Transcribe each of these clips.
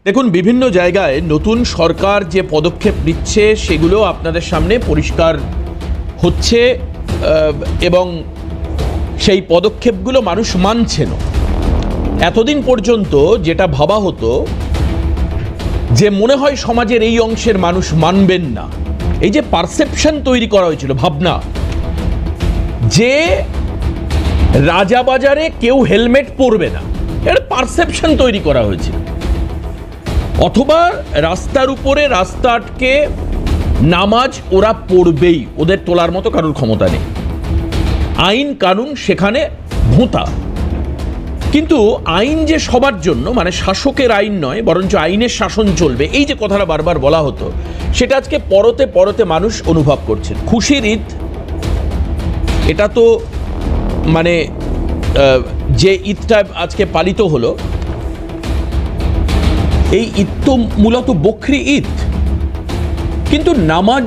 দেখুন, বিভিন্ন জায়গায় নতুন সরকার যে পদক্ষেপ নিচ্ছে সেগুলো আপনাদের সামনে পরিষ্কার হচ্ছে এবং সেই পদক্ষেপগুলো মানুষ মানছে না। এতদিন পর্যন্ত যেটা ভাবা হতো যে মনে হয় সমাজের এই অংশের মানুষ মানবেন না, এই যে পারসেপশন তৈরি করা হয়েছিল, ভাবনা যে রাজাবাজারে কেউ হেলমেট পরবে না, এর পারসেপশন তৈরি করা হয়েছিল, অথবা রাস্তার উপরে রাস্তা আটকে নামাজ ওরা পড়বেই, ওদের তোলার মতো কারোর ক্ষমতা নেই, আইন কানুন সেখানে ভোঁতা। কিন্তু আইন যে সবার জন্য, মানে শাসকের আইন নয় বরঞ্চ আইনের শাসন চলবে, এই যে কথাটা বারবার বলা হতো, সেটা আজকে পরতে পরতে মানুষ অনুভব করছে। খুশির ঈদ, এটা তো মানে যে ঈদটা আজকে পালিত হলো, এই ঈদ তো মূলত বকরি ঈদ। কিন্তু নামাজ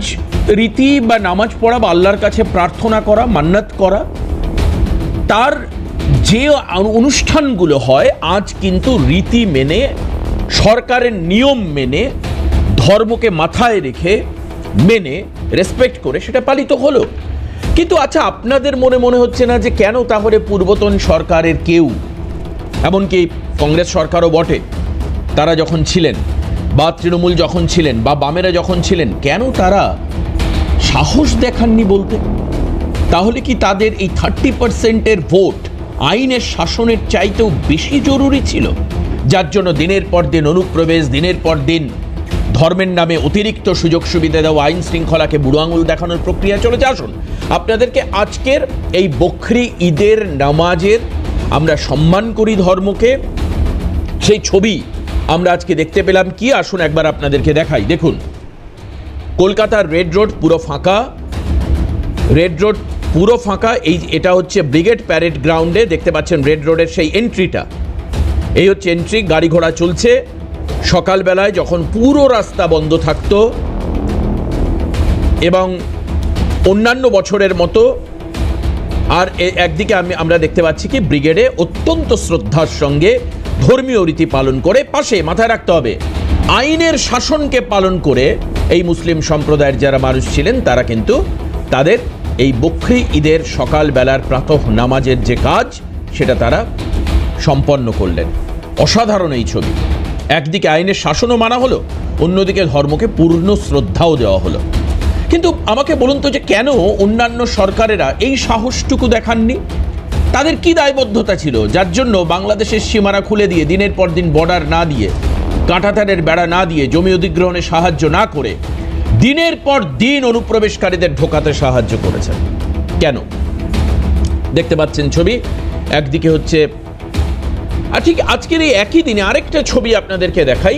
রীতি বা নামাজ পড়া বা আল্লাহর কাছে প্রার্থনা করা, মান্নাত করা, তার যে অনুষ্ঠানগুলো হয় আজ কিন্তু রীতি মেনে, সরকারের নিয়ম মেনে, ধর্মকে মাথায় রেখে মেনে রেসপেক্ট করে সেটা পালিত হলো। কিন্তু আচ্ছা, আপনাদের মনে হচ্ছে না যে কেন তাহলে পূর্বতন সরকারের কেউ, এমনকি কংগ্রেস সরকারও বটে, তারা যখন ছিলেন, বা তৃণমূল যখন ছিলেন, বা বামেরা যখন ছিলেন, কেন তারা সাহস দেখাননি বলতে? তাহলে কি তাদের এই 30%-এর ভোট আইনের শাসনের চাইতেও বেশি জরুরি ছিল, যার জন্য দিনের পর দিন অনুপ্রবেশ, দিনের পর দিন ধর্মের নামে অতিরিক্ত সুযোগ সুবিধা দেওয়া, আইন শৃঙ্খলাকে বুড়ো আঙুল দেখানোর প্রক্রিয়া চলেছে? আসুন আপনাদেরকে আজকের এই বকরি ঈদের নামাজের, আমরা সম্মান করি ধর্মকে, সেই ছবি আমরা আজকে দেখতে পেলাম কি, আসুন একবার আপনাদেরকে দেখাই। দেখুন, কলকাতার রেড রোড পুরো ফাঁকা, রেড রোড পুরো ফাঁকা। এটা হচ্ছে ব্রিগেড প্যারেড গ্রাউন্ডে, দেখতে পাচ্ছেন রেড রোডের সেই এন্ট্রিটা, এই হচ্ছে এন্ট্রি, গাড়ি ঘোড়া চলছে। সকালবেলায় যখন পুরো রাস্তা বন্ধ থাকতো এবং অন্যান্য বছরের মতো, আর একদিকে আমরা দেখতে পাচ্ছি কি ব্রিগেডে অত্যন্ত শ্রদ্ধার সঙ্গে ধর্মীয় রীতি পালন করে, পাশে মাথায় রাখতে হবে আইনের শাসনকে পালন করে এই মুসলিম সম্প্রদায়ের যারা মানুষ ছিলেন তারা কিন্তু তাদের এই বকরি ঈদের সকালবেলার প্রাতঃ নামাজের যে কাজ সেটা তারা সম্পন্ন করলেন। অসাধারণ এই ছবি। একদিকে আইনের শাসনও মানা হলো, অন্যদিকে ধর্মকে পূর্ণ শ্রদ্ধাও দেওয়া হলো। কিন্তু আমাকে বলুন তো যে কেন অন্যান্য সরকারেরা এই সাহসটুকু দেখাননি? তাদের কি দায়বদ্ধতা ছিল যার জন্য বাংলাদেশের সীমানা খুলে দিয়ে, দিনের পর দিন বর্ডার না দিয়ে, কাঁটাতারের বেড়া না দিয়ে, জমি অধিগ্রহণে সাহায্য না করে দিনের পর দিন অনুপ্রবেশকারীদের ঢোকাতে সাহায্য করেছেন? কেন? দেখতে পাচ্ছেন ছবি, একদিকে হচ্ছে, আর ঠিক আজকের এই একই দিনে আরেকটা ছবি আপনাদেরকে দেখাই।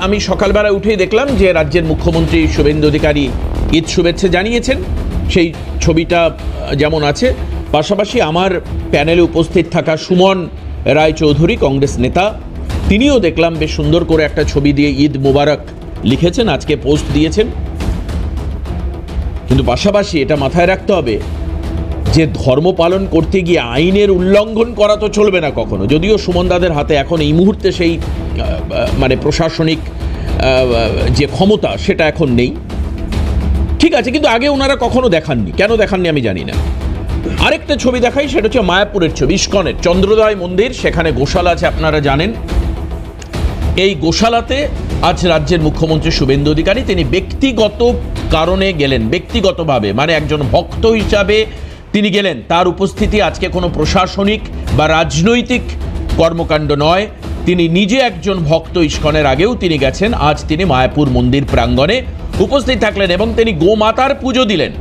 আমি সকালবেলা উঠেই দেখলাম যে রাজ্যের মুখ্যমন্ত্রী শুভেন্দু অধিকারী ঈদ শুভেচ্ছা জানিয়েছেন, সেই ছবিটা যেমন আছে। পাশাপাশি আমার প্যানেলে উপস্থিত থাকা সুমন রায়চৌধুরী, কংগ্রেস নেতা, তিনিও দেখলাম বেশ সুন্দর করে একটা ছবি দিয়ে ঈদ মুবারক লিখেছেন, আজকে পোস্ট দিয়েছেন। কিন্তু পাশাপাশি এটা মাথায় রাখতে হবে যে ধর্ম পালন করতে গিয়ে আইনের উল্লঙ্ঘন করা তো চলবে না কখনো। যদিও সুমনদাদের হাতে এখন এই মুহূর্তে সেই মানে প্রশাসনিক যে ক্ষমতা সেটা এখন নেই, ঠিক আছে, কিন্তু আগে ওনারা কখনো দেখাননি। কেন দেখাননি আমি জানি না। আরেকটা ছবি দেখাই, সেটা হচ্ছে মায়াপুরের ছবি, ইস্কনের চন্দ্রোদয় মন্দির, সেখানে গোশালা আছে আপনারা জানেন। এই গোশালাতে আজ রাজ্যের মুখ্যমন্ত্রী শুভেন্দু অধিকারী তিনি ব্যক্তিগত কারণে গেলেন, ব্যক্তিগতভাবে, মানে একজন ভক্ত হিসাবে তিনি গেলেন। তার উপস্থিতি আজকে কোনো প্রশাসনিক বা রাজনৈতিক কর্মকাণ্ড নয়, তিনি নিজে একজন ভক্ত। ইস্কনের আগেও তিনি গেছেন, আজ তিনি মায়াপুর মন্দির প্রাঙ্গণে উপস্থিত থাকলেন এবং তিনি গোমাতার পুজো দিলেন।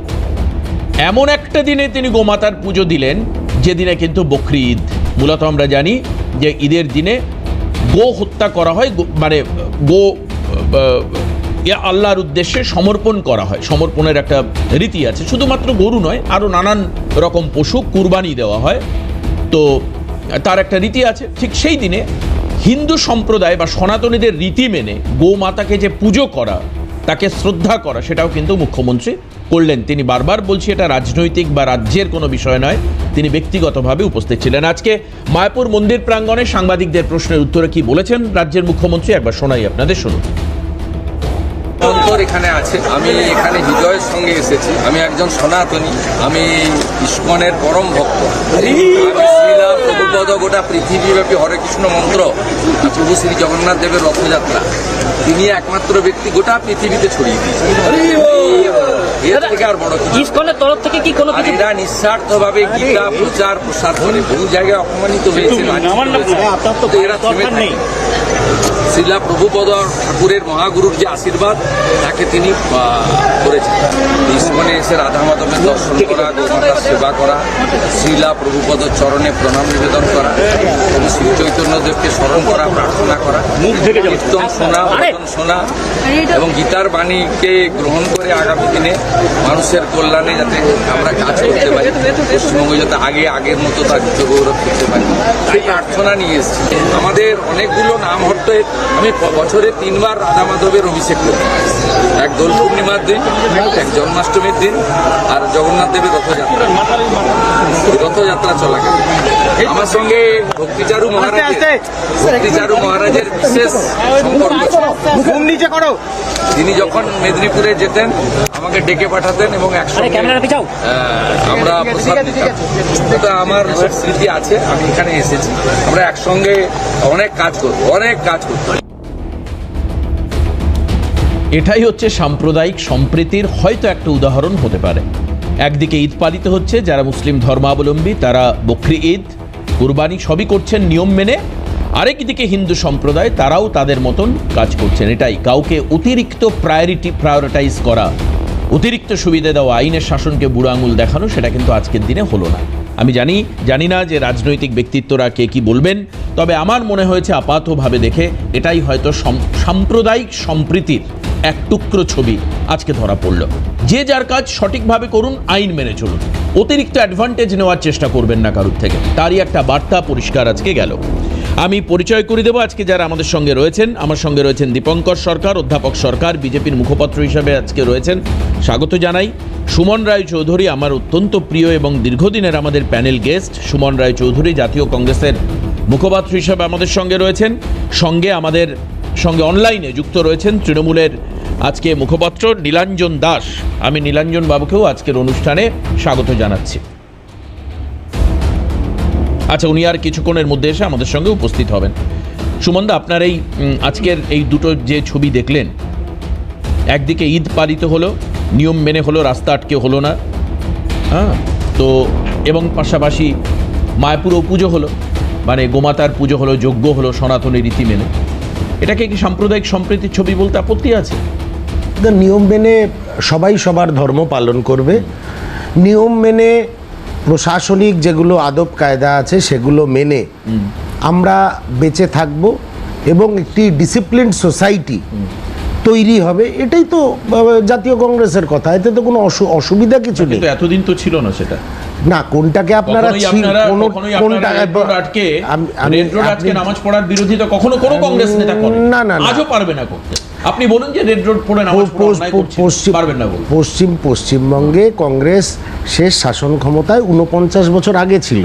এমন একটা দিনে তিনি গোমাতার পুজো দিলেন যেদিনে কিন্তু বকরি ঈদ। মূলত আমরা জানি যে ঈদের দিনে গো হত্যা করা হয়, মানে গো আল্লাহর উদ্দেশ্যে সমর্পণ করা হয়, সমর্পণের একটা রীতি আছে। শুধুমাত্র গরু নয়, আরও নানান রকম পশু কুরবানি দেওয়া হয়, তো তার একটা রীতি আছে। ঠিক সেই দিনে হিন্দু সম্প্রদায় বা সনাতনীদের রীতি মেনে গোমাতাকে যে পুজো করা, তাকে শ্রদ্ধা করা, সেটাও কিন্তু মুখ্যমন্ত্রী করলেন। তিনি বারবার বলছি এটা রাজনৈতিক বা রাজ্যের কোনো বিষয় নয়, তিনি ব্যক্তিগতভাবে উপস্থিত ছিলেন। আজকে মায়াপুর মন্দির প্রাঙ্গণে সাংবাদিকদের প্রশ্নের উত্তরে কি বলেছেন রাজ্যের মুখ্যমন্ত্রী একবার শোনাই আপনাদের, শুনুন। এখানে আছে, আমি এখানে হৃদয়ের সঙ্গে এসেছি। আমি একজন সনাতনী, আমি ইস্কনের পরম ভক্ত। আমি শ্রীলা প্রভুপদ গোটা পৃথিবীব্যাপী হরে কৃষ্ণ মন্ত্র, প্রভু শ্রী জগন্নাথ দেবের রথযাত্রা, তিনি একমাত্র ব্যক্তি গোটা পৃথিবীতে ছড়িয়ে দিয়েছেন। এর থেকে আর বড় কিছু ইসকনের তরফ থেকে কি কোনো কিছু? এরা নিঃস্বার্থভাবে গীতা প্রচার প্রসার করে বহু জায়গায় অপমানিত হয়েছে। এরা থেমে নেই। শ্রীলা প্রভুপদ ঠাকুরের মহাগুরুর যে আশীর্বাদ, তাকে তিনি করেছেন। ইস্কনে এসে রাধা মাধবের দর্শন করা, গোমাতার সেবা করা, শ্রীলা প্রভুপদ চরণে প্রণাম নিবেদন করা, প্রভু শ্রী চৈতন্যদেবকে স্মরণ করা, প্রার্থনা করা, কীর্তন শোনা, ভজন শোনা এবং গীতার বাণীকে গ্রহণ করে আগামী দিনে মানুষের কল্যাণে যাতে আমরা কাজ করতে পারি, পশ্চিমবঙ্গ যাতে আগের মতো তার গৌরব করতে পারি, সেই প্রার্থনা নিয়ে এসেছি। আমাদের অনেকগুলো নাম হট্টে আমি বছরে 3 বার রাধা মাধবের অভিষেক করি, এক দোল পূর্ণিমার দিন, এক জন্মাষ্টমীর দিন, আর জগন্নাথ দেবের রথযাত্রা চলাকালীন। আমার সঙ্গে ভক্তিচারু মহারাজের বিশেষ সম্পর্ক। তিনি যখন মেদিনীপুরে যেতেন আমাকে ডেকে পাঠাতেন এবং একসঙ্গে আমরা প্রসাদ দিতাম। এটা আমার স্মৃতি আছে, আমি এখানে এসেছি, আমরা একসঙ্গে অনেক কাজ করবো। এটাই হচ্ছে সাম্প্রদায়িক সম্প্রীতির হয়তো একটা উদাহরণ হতে পারে। একদিকে ঈদ পালিত হচ্ছে, যারা মুসলিম ধর্মাবলম্বী তারা বকরি ঈদ, কুরবানি সবই করছেন নিয়ম মেনে, আরেকদিকে হিন্দু সম্প্রদায় তারাও তাদের মতন কাজ করছেন। এটাই কাউকে অতিরিক্ত প্রায়োরিটাইজ করা, অতিরিক্ত সুবিধা দেওয়া, আইনের শাসনকে বুড়ো আঙুল দেখানো, সেটা কিন্তু আজকের দিনে হলো না। আমি জানি না যে রাজনৈতিক ব্যক্তিত্বরা কে কি বলবেন, তবে আমার মনে হয়েছে আপাতভাবে দেখে এটাই হয়তো সাম্প্রদায়িক সম্প্রীতির এক টুকরো ছবি আজকে ধরা পড়ল। যে যার কাজ সঠিকভাবে করুন, আইন মেনে চলুন, অতিরিক্ত অ্যাডভান্টেজ নেওয়ার চেষ্টা করবেন না কারুর থেকে, তারই একটা বার্তা পরিষ্কার আজকে গেল। আমি পরিচয় করে দেবো আজকে যারা আমাদের সঙ্গে রয়েছেন। আমার সঙ্গে রয়েছেন দীপঙ্কর সরকার, অধ্যাপক সরকার, বিজেপির মুখপাত্র হিসাবে আজকে রয়েছেন, স্বাগত জানাই। সুমন রায় চৌধুরী, আমার অত্যন্ত প্রিয় এবং দীর্ঘদিনের আমাদের প্যানেল গেস্ট। সুমন রায় চৌধুরী জাতীয় কংগ্রেসের মুখপাত্র হিসাবে আমাদের সঙ্গে রয়েছেন। আমাদের সঙ্গে অনলাইনে যুক্ত রয়েছেন তৃণমূলের আজকে মুখপাত্র নীলাঞ্জন দাস। আমি নীলাঞ্জন বাবুকেও আজকের অনুষ্ঠানে স্বাগত জানাচ্ছি। আচ্ছা, উনি আর কিছুক্ষণের মধ্যে এসে আমাদের সঙ্গে উপস্থিত হবেন। সুমনদা, আপনার এই আজকের এই দুটো যে ছবি দেখলেন, একদিকে ঈদ পালিত হলো, নিয়ম মেনে হলো, রাস্তা আটকে হলো না, তো এবং পাশাপাশি মায়াপুরও পুজো হলো, মানে গোমাতার পুজো হলো, যজ্ঞ হলো সনাতনী রীতি মেনে। এটাকে কি সাম্প্রদায়িক সম্প্রীতির ছবি বলতে আপত্তি আছে? নিয়ম মেনে সবাই সবার ধর্ম পালন করবে, নিয়ম মেনে প্রশাসনিক যেগুলো আদব কায়দা আছে সেগুলো মেনে আমরা বেঁচে থাকব এবং একটি ডিসিপ্লিনড সোসাইটি তৈরি হবে। এটাই তো জাতীয় কংগ্রেসের কথা, এতে তো কোনো অসুবিধা কিছু নেই। এতদিন তো ছিল না সেটা না, কোনটাকে আপনারা নামাজ পড়ার বিরোধিতা কখনো কোনো কংগ্রেস নেতা করেন না, আজও পারবে না করতে। আপনি বলুন যে রেড রোড পড়ে নামাজ পারবেন না। পশ্চিমবঙ্গে কংগ্রেস শেষ শাসন ক্ষমতায় 49 বছর আগে ছিল,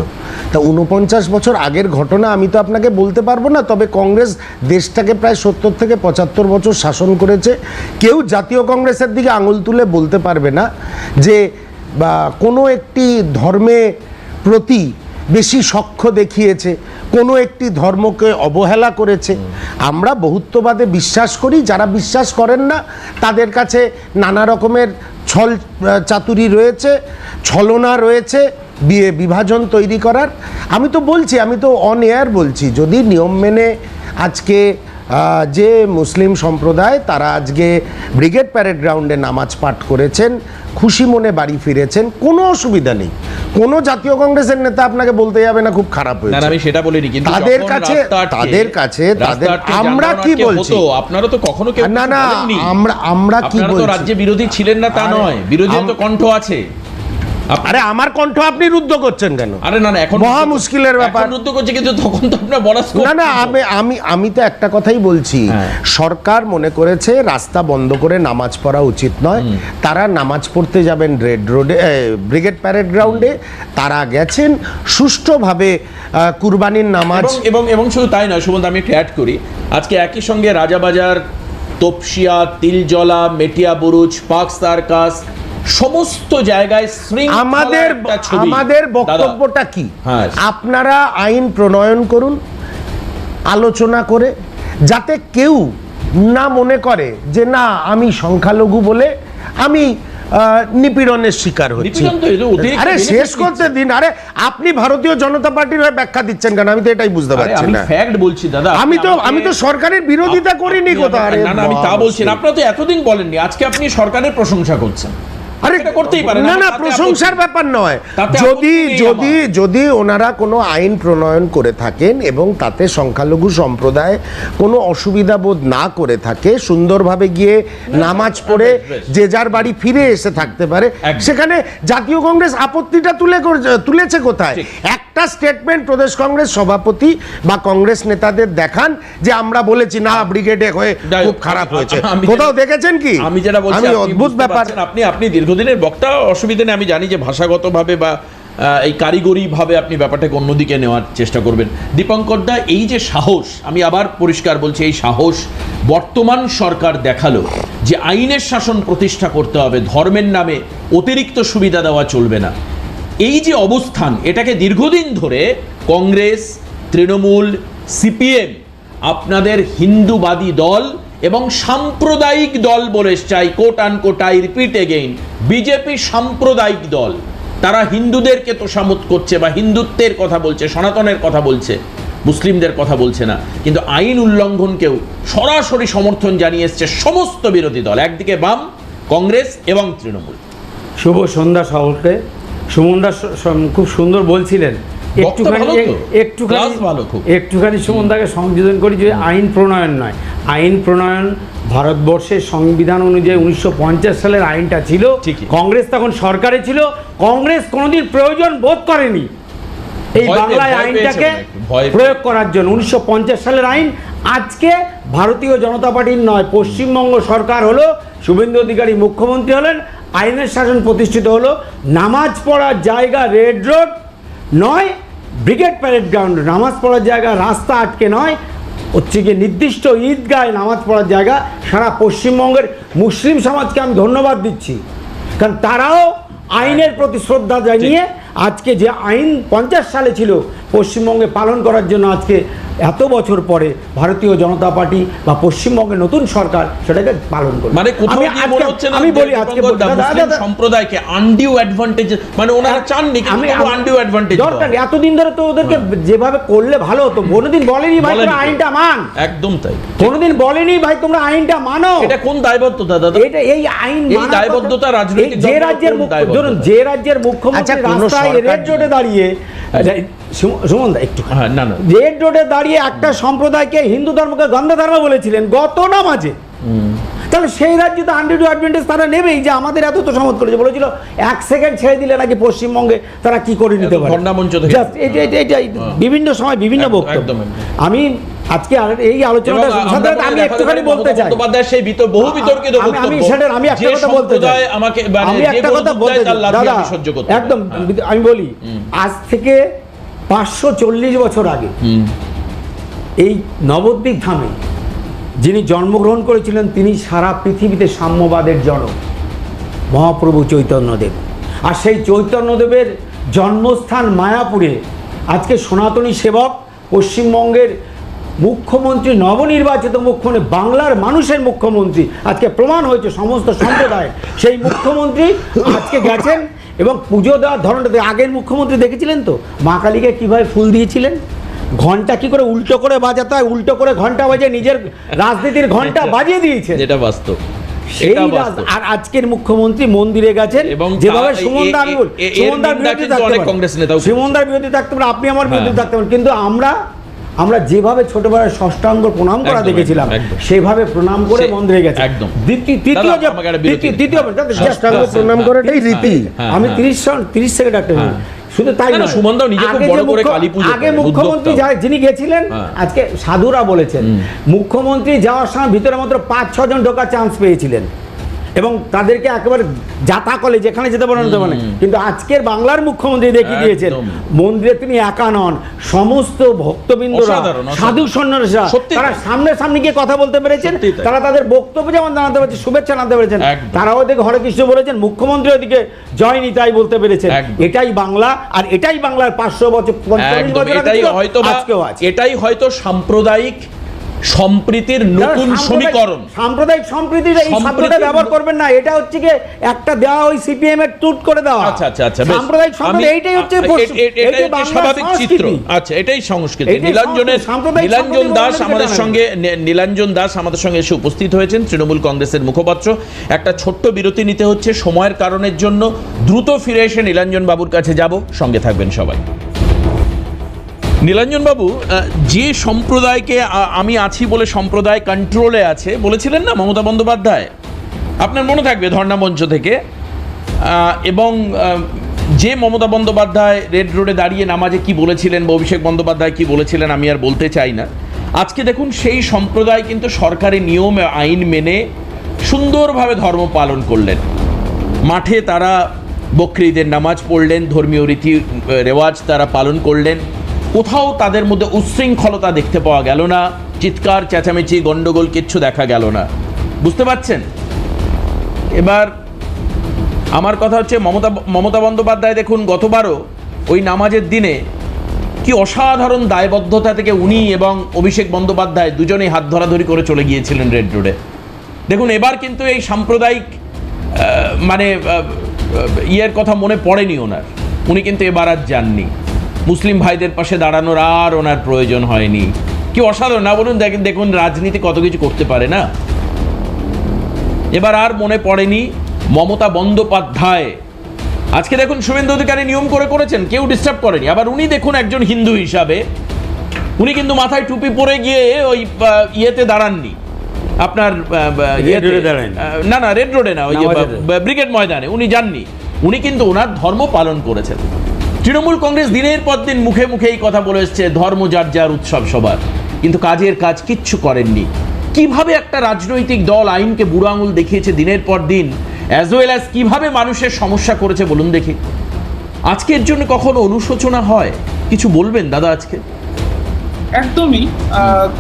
তা 49 বছর আগের ঘটনা আমি তো আপনাকে বলতে পারবো না। তবে কংগ্রেস দেশটাকে প্রায় 70 থেকে 75 বছর শাসন করেছে। কেউ জাতীয় কংগ্রেসের দিকে আঙুল তুলে বলতে পারবে না যে বা কোনো একটি ধর্মে প্রতি বেশি সখ্য দেখিয়েছে, কোনো একটি ধর্মকে অবহেলা করেছে। আমরা বহুত্ববাদে বিশ্বাস করি, যারা বিশ্বাস করেন না তাদের কাছে নানা রকমের ছল চাতুরি রয়েছে, ছলনা রয়েছে বিভাজন তৈরি করার। আমি তো অন এয়ার বলছি, যদি নিয়ম মেনে আজকে যে মুসলিম সম্প্রদায় তারা আজকে ব্রিগেড প্যারেড গ্রাউন্ডে নামাজ পাঠ করেছেন, খুশি মনে বাড়ি ফিরেছেন, কোনো অসুবিধা নেই। কোনো জাতীয় কংগ্রেসের নেতা আপনাকে বলতে যাবে না খুব খারাপ হয়েছে, আমি সেটা বলিনি। কিন্তু তাদের কাছে আমরা কি বলছি, আপনারা তো কখনো কেউ আমরা কি বলছি, রাজ্যে বিরোধী ছিলেন না তা নয়, বিরোধী তো কণ্ঠ আছে। আরে আমার কণ্ঠ আপনি রুদ্ধ করছেন কেন? আরে না এখন মহা মুশকিলের ব্যাপার। এখন রুদ্ধ করছে, কিন্তু তখন তো আপনার বলা scope না আমি তো একটা কথাই বলছি, সরকার মনে করেছে রাস্তা বন্ধ করে নামাজ পড়া উচিত নয়, তারা নামাজ পড়তে যাবেন রেড রোডে, ব্রিগেড প্যারেড গ্রাউন্ডে, তারা গেছেন সুষ্ঠুভাবে কুরবানির নামাজ। এবং শুধু তাই নয় সুমন্ত, আমি একটু অ্যাড করি, আজকে একই সঙ্গে রাজাবাজার, তপসিয়া, তিলজলা, মেটিয়া বুরুজ, পার্ক সার্কাস সমস্ত জায়গায় আমাদের বক্তব্যটা কি? আপনারা আইন প্রণয়ন করুন আলোচনা করে, যাতে কেউ না মনে করে যে না আমি সংখ্যালঘু বলে আমি নিপীড়নের শিকার হচ্ছি। আরে শেষ করতে দিন। আরে আপনি ভারতীয় জনতা পার্টির হয়ে ব্যাখ্যা দিচ্ছেন কেন? আমি তো এটাই বুঝতে পারছি না। ফ্যাক্ট বলছি দাদা, আমি তো সরকারের বিরোধিতা করিনি কোথাও। না আমি তা বলছি না, আপনারা তো এতদিন বলেননি, আজকে আপনি সরকারের প্রশংসা করছেন। আরে করতেই পারেন না, প্রশংসার ব্যাপার নয়। যদি ওনারা কোনো আইন প্রণয়ন করে থাকেন এবং তাতে সংখ্যালঘু সম্প্রদায় কোনো অসুবিধা বোধ না করে থাকে, সুন্দরভাবে গিয়ে নামাজ পড়ে যে যার বাড়ি ফিরে এসে থাকতে পারে, সেখানে জাতীয় কংগ্রেস আপত্তিটা তুলেছে কোথায়? একটা স্টেটমেন্ট প্রদেশ কংগ্রেস সভাপতি বা কংগ্রেস নেতাদের দেখান যে আমরা বলেছি না ব্রিগেডে হয়ে খুব খারাপ হয়েছে, কোথাও দেখেছেন কি? আমি যেটা বলছি অদ্ভুত ব্যাপার। আপনি দীর্ঘদিনের বক্তা, অসুবিধা নেই, আমি জানি যে ভাষাগতভাবে বা এই কারিগরিভাবে আপনি ব্যাপারটাকে অন্যদিকে নেওয়ার চেষ্টা করবেন। দীপঙ্কর দা, এই যে সাহস, আমি আবার পরিষ্কার বলছি, এই সাহস বর্তমান সরকার দেখালো যে আইনের শাসন প্রতিষ্ঠা করতে হবে, ধর্মের নামে অতিরিক্ত সুবিধা দেওয়া চলবে না। এই যে অবস্থান, এটাকে দীর্ঘদিন ধরে কংগ্রেস, তৃণমূল, সিপিএম, আপনাদের হিন্দুবাদী দল এবং সাম্প্রদায়িক দল বলে চাই, coat unquote, I repeat again, BJP সাম্প্রদায়িক দল, তারা হিন্দুদেরকে তোষামত করছে বা হিন্দুত্বের কথা বলছে, সনাতনের কথা বলছে, মুসলিমদের কথা বলছে না, কিন্তু আইন উল্লঙ্ঘনকেও সরাসরি সমর্থন জানিয়ে এসছে সমস্ত বিরোধী দল, একদিকে বাম, কংগ্রেস এবং তৃণমূল। শুভ সন্ধ্যা সকলকে। সুমনদা খুব সুন্দর বলছিলেন, একটুখানি সুমনদাকে সংযোজন করি যে আইন প্রণয়ন নয়, আইন প্রণয়ন ভারতবর্ষের সংবিধান অনুযায়ী 1950 সালের আইনটা ছিল, কংগ্রেস তখন সরকারে ছিল, কংগ্রেস কোনোদিন প্রয়োজন বোধ করেনি এই বাংলায় আইনটাকে প্রয়োগ করার জন্য। 1950 সালের আইন আজকে ভারতীয় জনতা পার্টির নয়, পশ্চিমবঙ্গ সরকার হলো, শুভেন্দু অধিকারী মুখ্যমন্ত্রী হলেন, আইনের শাসন প্রতিষ্ঠিত হলো, নামাজ পড়ার জায়গা রেড রোড নয়, ব্রিগেড প্যারেড গ্রাউন্ড, নামাজ পড়ার জায়গা রাস্তা আটকে নয়, হচ্ছে গিয়ে নির্দিষ্ট ঈদগায় নামাজ পড়ার জায়গা। সারা পশ্চিমবঙ্গের মুসলিম সমাজকে আমি ধন্যবাদ দিচ্ছি, কারণ তারাও আইনের প্রতি শ্রদ্ধা জানিয়ে আজকে যে আইন 50 সালে ছিল পশ্চিমবঙ্গে পালন করার জন্য আজকে এত বছর পরে ভারতীয় জনতা পার্টি বা পশ্চিমবঙ্গের নতুন সরকার সেটাকে পালন করবে। মানে আমি বলি আজকে সম্প্রদায়কে আনডিউ অ্যাডভান্টেজ, মানে ওনারা চাননি কিন্তু আনডিউ অ্যাডভান্টেজ দরকার। এতদিন ধরে তো ওদেরকে যেভাবে করলে ভালো হতো, কোনোদিন বলেনি ভাই তোমরা আইনটা মান, একদম তাই, কোনোদিন বলেনি ভাই তোমরা আইনটা মানো। এটা কোন দায়বদ্ধতা দাদা? এটা এই আইন এই দায়বদ্ধতা রাজনৈতিক যে রাজ্যের মুখ্যমন্ত্রী রাস্তায় রেড রোডে দাঁড়িয়ে, সুমন একটু রেড রোডে দাঁড়িয়ে একটা সম্প্রদায়কে হিন্দু ধর্মকে গন্ধ ধর্ম বলেছিলেন গত নামাজে, তাহলে সেই রাজ্যে তো আনডিউ অ্যাডভান্টেজ তারা নেবেই, যে আমাদের এত তো সমত করেছে, বলেছিল 1 সেকেন্ড ছেড়ে দিলে নাকি পশ্চিমবঙ্গে তারা কি করে নিতে পারে। বিভিন্ন সময় বিভিন্ন বক্তব্য। আমি আজকে এই আলোচনাটা আমি একটুখানি বলতে চাই, আমি একটা কথা বলতে চাই দাদা, একদম আমি বলি, আজ থেকে 540 বছর আগে এই নবদ্বীপ ধামে যিনি জন্মগ্রহণ করেছিলেন তিনি সারা পৃথিবীতে সাম্যবাদের জনক মহাপ্রভু চৈতন্যদেব। আর সেই চৈতন্যদেবের জন্মস্থান মায়াপুরে আজকে সনাতনী সেবক পশ্চিমবঙ্গের মুখ্যমন্ত্রী, নবনির্বাচিত মুখ্যমন্ত্রী, বাংলার মানুষের মুখ্যমন্ত্রী, আজকে প্রমাণ হয়েছে সমস্ত সম্প্রদায়, সেই মুখ্যমন্ত্রী আজকে গেছেন এবং পুজো দেওয়ার ধরনটা, আগের মুখ্যমন্ত্রী দেখেছিলেন তো মা কালীকে কীভাবে ফুল দিয়েছিলেন, ঘন্টা কি করে উল্টো করে বাজাতে হয়, উল্টো করে ঘন্টা বাজে নিজের রাজনীতির ঘন্টা বাজিয়ে দিয়েছে, যেটা বাস্তব। আর আজকের মুখ্যমন্ত্রী মন্দিরে গেছেন, যেভাবে সুমনদার বিরোধী থাকতে পারে, আপনি আমার বিরোধী থাকতে পারেন, কিন্তু আমরা আমরা যেভাবে ছোটবেলায় ষষ্ঠাঙ্গ প্রণাম করা একদম, দেখেছিলাম একদম। সেভাবে প্রণাম করে মন্দিরে গেছে একদম। তৃতীয় দাদা, যে আমাকে একটা বিরতি দিন। তৃতীয় ষষ্ঠাঙ্গ প্রণাম করাটাই রীতি। আমি 30 সেকেন্ড একটা শুধু তাই না, না, নয়, সুমনদাও নিজে খুব আগে বড় যে করে কালী পুজো আগে করেন, মুখ্যমন্ত্রী উদ্যোক্তাও। যিনি গেছিলেন হ্যাঁ। আজকে সাধুরা বলেছেন মুখ্যমন্ত্রী যাওয়ার সময় ভিতরে মাত্র 5-6 জন ঢোকার চান্স পেয়েছিলেন এবং তাদেরকে একেবারে যাতা কলে যেখানে যেতে পারেন যেতে পারেন। কিন্তু আজকের বাংলার মুখ্যমন্ত্রী দেখিয়ে দিয়েছেন একদম। মন্দিরে তিনি একা নন, সমস্ত ভক্তবৃন্দরা অসাধারণ, অসাধারণ। সাধু সন্ন্যাসীরা সত্যি তারা তাই। সামনে গিয়ে কথা বলতে পেরেছেন, সত্যি তাই। তারা তাদের বক্তব্য যেমন জানাতে পেরেছে, শুভেচ্ছা জানাতে পেরেছেন, একদম। তারাও ওদিকে হরে কৃষ্ণ বলেছেন, মুখ্যমন্ত্রী ওদিকে জয় নিতাই বলতে পেরেছেন। একদম। এটাই বাংলা, আর এটাই বাংলার 500 বছর 45 একদম, বছর আগে এটাই ছিল, হয়তো আজকেও আছে। এটাই হয়তো সাম্প্রদায়িক সম্প্রীতির নতুন সমীকরণ। সাম্প্রদায়িক সম্প্রীতির এই শব্দটা সম্প্রীতির ব্যবহার করবেন না, এটা হচ্ছে কি একটা দেওয়া ওই সিপিএম এর টুট করে দেওয়া। আচ্ছা আচ্ছা আচ্ছা, বেশ। সাম্প্রদায়িক সম্প্রীতি এইটাই হচ্ছে এটাই এইটাই হচ্ছে বাংলার স্বাভাবিক চিত্র। সংস্কৃতি। আচ্ছা, এটাই সংস্কৃতি। এটাই নীলাঞ্জনের সাম্প্রদায়িক নীলাঞ্জন সম্প্রীতি দাস বলে আমাদের যেটা সঙ্গে নীলাঞ্জন দাস আমাদের সঙ্গে এসে উপস্থিত হয়েছেন, তৃণমূল কংগ্রেসের মুখপাত্র। একটা ছোট্ট বিরতি নিতে হচ্ছে সময়ের কারণের জন্য। দ্রুত ফিরে এসে নীলাঞ্জন বাবুর কাছে যাব, সঙ্গে থাকবেন সবাই। নীলাঞ্জন বাবু, যে সম্প্রদায়কে আমি আছি বলে সম্প্রদায় কন্ট্রোলে আছে বলেছিলেন না মমতা বন্দ্যোপাধ্যায়, আপনার মনে থাকবে ধর্ণা মঞ্চ থেকে, এবং যে মমতা বন্দ্যোপাধ্যায় রেড রোডে দাঁড়িয়ে নামাজে কি বলেছিলেন বা অভিষেক বন্দ্যোপাধ্যায় কি বলেছিলেন আমি আর বলতে চাই না। আজকে দেখুন সেই সম্প্রদায় কিন্তু সরকারি নিয়ম আইন মেনে সুন্দরভাবে ধর্ম পালন করলেন। মাঠে তারা বকরিদের নামাজ পড়লেন, ধর্মীয় রীতি রেওয়াজ তারা পালন করলেন। কোথাও তাদের মধ্যে উচ্ছৃঙ্খলতা দেখতে পাওয়া গেল না, চিৎকার চেঁচামেচি গন্ডগোল কিচ্ছু দেখা গেল না। বুঝতে পারছেন? এবার আমার কথা হচ্ছে মমতা বন্দ্যোপাধ্যায় দেখুন গতবারও ওই নামাজের দিনে কি অসাধারণ দায়বদ্ধতা থেকে উনি এবং অভিষেক বন্দ্যোপাধ্যায় দুজনেই হাত ধরাধরি করে চলে গিয়েছিলেন রেড রোডে। দেখুন এবার কিন্তু এই সাম্প্রদায়িক ইয়ের কথা মনে পড়েনি ওনার, উনি কিন্তু এবার আর যাননি। মুসলিম ভাইদের পাশে দাঁড়ানোর আর ওনার প্রয়োজন হয়নি। কি অসাধারণ না বলুন? দেখুন রাজনীতি কত কিছু করতে পারে না। এবার আর মনে পড়েনি মমতা বন্দ্যোপাধ্যায়। আজকে দেখুন শুভেন্দু অধিকারী নিয়ম করেছেন, কেউ ডিস্টার্ব করেনি। আবার উনি দেখুন একজন হিন্দু হিসাবে উনি কিন্তু মাথায় টুপি পরে গিয়ে ওই ইয়েতে দাঁড়াননি, আপনার না রেড রোডে না, ওই ব্রিগেড ময়দানে উনি যাননি। উনি কিন্তু ওনার ধর্ম পালন করেছেন। তৃণমূল কংগ্রেস দিনের পর দিন মুখে মুখে এই কথা বলে এসছে, ধর্ম যার যার উৎসব সবার, কিন্তু কাজের কাজ কিচ্ছু করেননি। কিভাবে একটা রাজনৈতিক দল আইনকে বুড়ো আঙুল দেখিয়েছে দিনের পর দিন, অ্যাজ ওয়েল অ্যাজ কিভাবে মানুষের সমস্যা করেছে বলুন দেখি। আজকের জন্য কখনো অনুশোচনা হয়? কিছু বলবেন দাদা আজকে? একদমই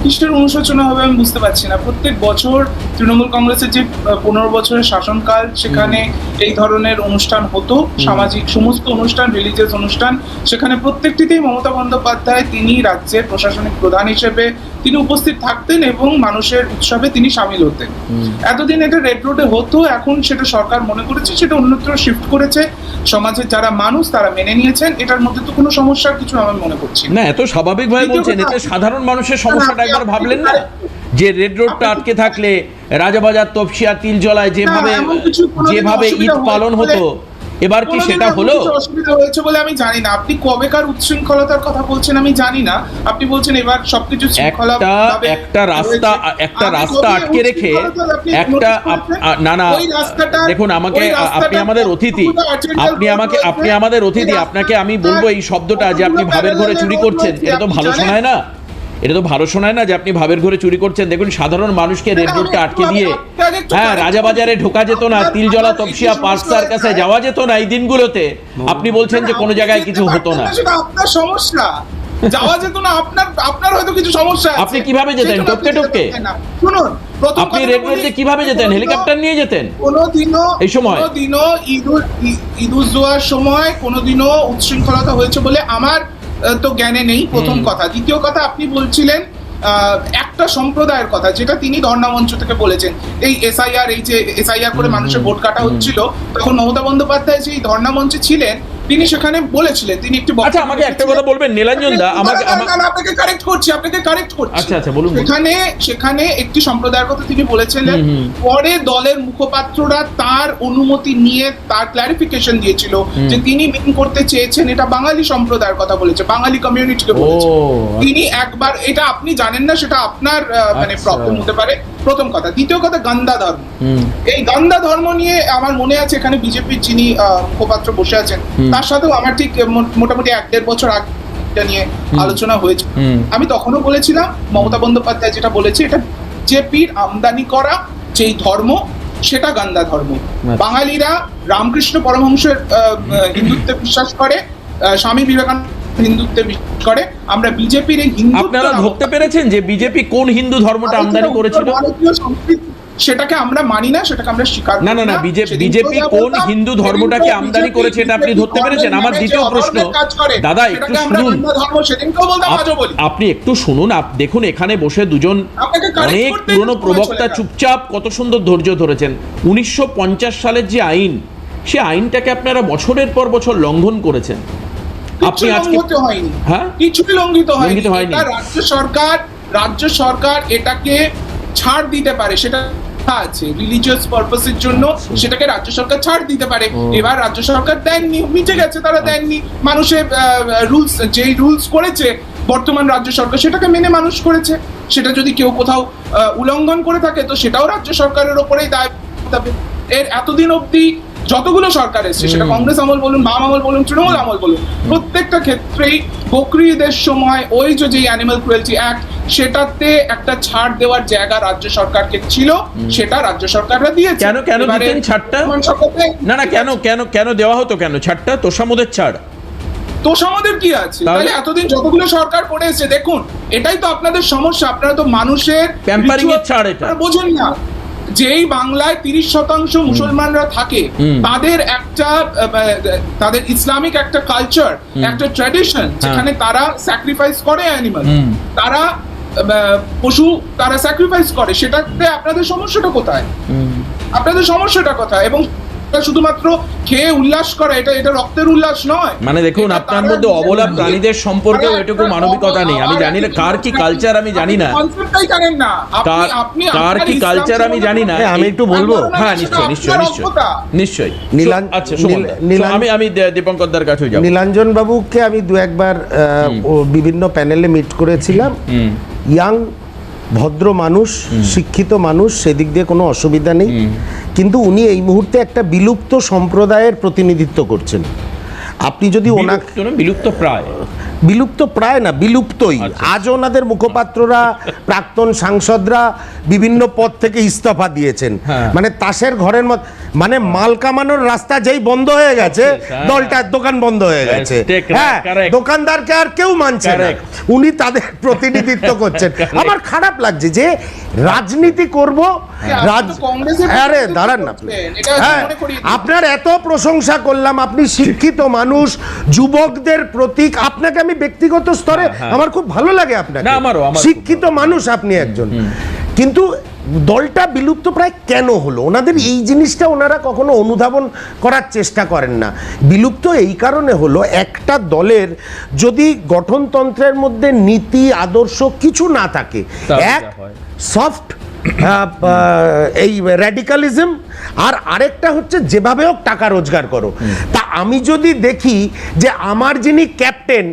কিসের অনুশোচনা হবে আমি বুঝতে পারছি না। প্রত্যেক বছর তৃণমূল কংগ্রেসের যে 15 বছরের শাসনকাল, সেখানে এই ধরনের অনুষ্ঠান হতো, সামাজিক সমস্ত অনুষ্ঠান, রিলিজিয়াস অনুষ্ঠান, সেখানে প্রত্যেকটিতেই মমতা বন্দ্যোপাধ্যায় তিনি রাজ্যের প্রশাসনিক প্রধান হিসেবে তিনি উপস্থিত থাকতেন এবং মানুষের উৎসবে তিনি সামিল হতেন। এতদিন এটা রেড রোডে হতো, এখন সেটা সরকার মনে করেছে সেটা অন্যত্র শিফট করেছে, সমাজের যারা মানুষ তারা মেনে নিয়েছেন, এটার মধ্যে তো কোনো সমস্যার কিছু আমি মনে করছি না। এত স্বাভাবিকভাবে বলছেন, এতে সাধারণ মানুষের সমস্যাটা একবার ভাবলেন না? যে রেড রোডটা আটকে থাকলে রাজাবাজার, তপসিয়া, তিলজলায় যেভাবে ঈদ পালন হতো, এবার কি সেটা হলো? অসুবিধা হয়েছে বলে আমি জানি না। আপনি কবেকার উচ্ছৃঙ্খলতার কথা বলছেন আমি জানি না। আপনি বলছেন এবার সবকিছু শৃঙ্খলা, একটা রাস্তা আটকে রেখে না দেখুন, আপনি আমাদের অতিথি, আপনাকে আমি বলবো এই শব্দটা যে আপনি ভাবের ঘরে চুরি করছেন, এটা তো ভালো শোনায় না। এটা তো ভালো শোনায় না যে আপনি ভাবের ঘরে চুরি করছেন। দেখুন সাধারণ মানুষকে রেড রোডটা আটকে দিয়ে রাজাবাজারে ঢোকা যেত না, তিলজলা, তপসিয়া, পার্ক সার্কাসে যাওয়া যেত না এই দিনগুলোতে। আপনি বলছেন যে কোনো জায়গায় কিছু হতো না। আপনার সমস্যা, যাওয়া যেত না, আপনার হয়তো কিছু সমস্যা। আপনি কিভাবে যেতেন? টপকে শুনুন, আপনি রেড রোডে কিভাবে যেতেন? হেলিকপ্টার নিয়ে যেতেন? কোনোদিনও এই সময় ঈদ উজ জোয়ার সময় কোনোদিনও উচ্ছৃঙ্খলতা হয়েছে বলে আমার তো জ্ঞানে নেই, প্রথম কথা। দ্বিতীয় কথা, আপনি বলছিলেন একটা সম্প্রদায়ের কথা, যেটা তিনি ধর্ণা মঞ্চ থেকে বলেছেন, এই এসআইআর করে মানুষের ভোট কাটা হচ্ছিল, তখন মমতা বন্দ্যোপাধ্যায় সেই ধর্ণা মঞ্চে ছিলেন, তিনি সেখানে বলেছিলেন, তিনি একটি বক্তব্য আচ্ছা আমাকে একটা কথা বলবেন নীলাঞ্জন দা, আমাকে আপনাকে কারেক্ট করছি। আচ্ছা আচ্ছা বলুন। সেখানে একটি সম্প্রদায়ের কথা তিনি বলেছিলেন, পরে দলের মুখপাত্ররা তার অনুমতি নিয়ে তার ক্লারিফিকেশন দিয়েছিল যে তিনি মিন করতে চেয়েছেন এটা বাঙালি সম্প্রদায়ের কথা বলেছে, বাঙালি কমিউনিটিকে বলেছে। তিনি একবার, এটা আপনি জানেন না, সেটা আপনার মানে প্রবলেম হতে পারে, প্রথম কথা। দ্বিতীয় কথা, গান্দা ধর্ম। এই গান্দা ধর্ম নিয়ে আমার মনে আছে এখানে বিজেপির যিনি মুখপাত্র বসে আছেন তার সাথেও আমার ঠিক মোটামুটি 1-1.5 বছর আগে এটা নিয়ে আলোচনা হয়েছে। আমি তখনও বলেছিলাম, মমতা বন্দ্যোপাধ্যায় যেটা বলেছে, এটা বিজেপির আমদানি করা যেই ধর্ম সেটা গান্দা ধর্ম। বাঙালিরা রামকৃষ্ণ পরমহংসের হিন্দুত্বে বিশ্বাস করে, স্বামী বিবেকানন্দ হিন্দুত্বে বিশ্বাস করে। আমরা বিজেপির এই হিন্দু, আপনারা ধরতে পেরেছেন যে বিজেপি কোন হিন্দু ধর্মটা আমদানি করেছিল? ভারতীয় সংস্কৃতি, সেটাকে আমরা মানি না, সেটাকে আমরা স্বীকার করি না। বিজেপি কোন হিন্দু ধর্মটাকে আমদানি করেছে এটা আপনি ধরতে পেরেছেন? আমার দ্বিতীয় প্রশ্ন, দাদা একটু শুনুন, আপনি একটু শুনুন। দেখুন এখানে বসে দুজন অনেক পুরনো প্রবক্তা চুপচাপ কত সুন্দর ধৈর্য ধরেছেন। 1950 সালের যে আইন, সে আইনটাকে আপনারা বছরের পর বছর লঙ্ঘন করেছেন। আপনি আজকে কিছুই লঙ্ঘিত হয়নি। রাজ্য সরকার এটাকে ছাড় দিতে পারে, সেটা আছে রিলিজিয়াস পারপাসের জন্য, সেটাকে রাজ্য সরকার ছাড় দিতে পারে। এবার রাজ্য সরকার দেননি, মিটে গেছে, তারা দেননি। মানুষের রুলস, যেই রুলস করেছে বর্তমান রাজ্য সরকার, সেটাকে মেনে মানুষ করেছে। সেটা যদি কেউ কোথাও উল্লঙ্ঘন করে থাকে তো সেটাও রাজ্য সরকারের ওপরেই দায় হবে। এর এতদিন অবধি যতগুলো সরকার এসছে, সেটা কংগ্রেস আমল বলুন, বাম আমল বলুন, তৃণমূল আমল বলুন, প্রত্যেকটা ক্ষেত্রেই বকরি ঈদের সময় ওই যে অ্যানিমাল ক্রুয়েলটি অ্যাক্ট, সেটাতে একটা ছাড় দেওয়ার জায়গা রাজ্য সরকারকে ছিল, সেটা রাজ্য সরকাররা দিয়েছে। কেন দিতেন ছাড়টা? না কেন দেওয়া হতো? কেন ছাড়টা? তোষামোদের ছাড়, তোষামোদের কি আছে? তাহলে এতদিন যতগুলো সরকার করে এসেছে, দেখুন এটাই তো আপনাদের সমস্যা। আপনারা তো মানুষের প্যাম্পারিং এর ছাড় এটা বোঝেন না। যেই বাংলায় 30% মুসলমানরা থাকে, তাদের একটা, তাদের ইসলামিক একটা কালচার, একটা ট্র্যাডিশন, যেখানে তারা স্যাক্রিফাইস করে অ্যানিমাল, তারা পশু তারা স্যাক্রিফাইস করে। সেটাতে আপনাদের সমস্যাটা কোথায়? এবং শুধুমাত্র খেয়ে উল্লাস করা, এটা রক্তের উল্লাস নয়। মানে দেখুন, আপনার মধ্যে অবলা প্রাণীদের সম্পর্কে এটুকু মানবিকতা নেই। আমি জানি না কার কি কালচার, আমি জানি না কার কি কালচার, আমি জানি না। আমি একটু বলবো? হ্যাঁ নিশ্চয়ই। আচ্ছা আমি দীপঙ্কর দার কাছে যাব। নীলাঞ্জন বাবুকে আমি 2-1 বিভিন্ন প্যানেলে মিট করেছিলাম। ইয়াং ভদ্র মানুষ, শিক্ষিত মানুষ, সেদিক দিয়ে কোনো অসুবিধা নেই। কিন্তু উনি এই মুহূর্তে একটা বিলুপ্ত সম্প্রদায়ের প্রতিনিধিত্ব করছেন। আপনি যদি বিলুপ্ত প্রায় না, বিলুপ্তই। আজ ওনাদের মুখপাত্ররা, প্রাক্তন সাংসদরা বিভিন্ন পদ থেকে ইস্তফা দিয়েছেন। মানে তাসের ঘরের মত, মানে মাল কামানোর রাস্তা যেই বন্ধ হয়ে গেছে, দলটার দোকান বন্ধ হয়ে গেছে। হ্যাঁ, দোকানদারকে আর কেউ মানছে না, উনি তাদের প্রতিনিধিত্ব করছেন। আমার খারাপ লাগছে যে রাজনীতি করব। আরে দাঁড়ান না, হ্যাঁ আপনার এত প্রশংসা করলাম, আপনি শিক্ষিত মানুষ, যুবকদের প্রতীক। আপনাকে আমি ব্যক্তিগত স্তরে আমার খুব ভালো লাগে, আপনাকে শিক্ষিত মানুষ আপনি একজন। কিন্তু দলটা বিলুপ্ত প্রায় কেন হলো? ওনাদের এই জিনিসটা ওনারা কখনো অনুধাবন করার চেষ্টা করেন না। বিলুপ্ত এই কারণে হলো, একটা দলের যদি গঠনতন্ত্রের মধ্যে নীতি আদর্শ কিছু না থাকে, এক সফট এই র্যাডিক্যালিজম, আর আরেকটা হচ্ছে যেভাবে হোক টাকা রোজগার করো। তা আমি যদি দেখি যে আমার যিনি ক্যাপ্টেন,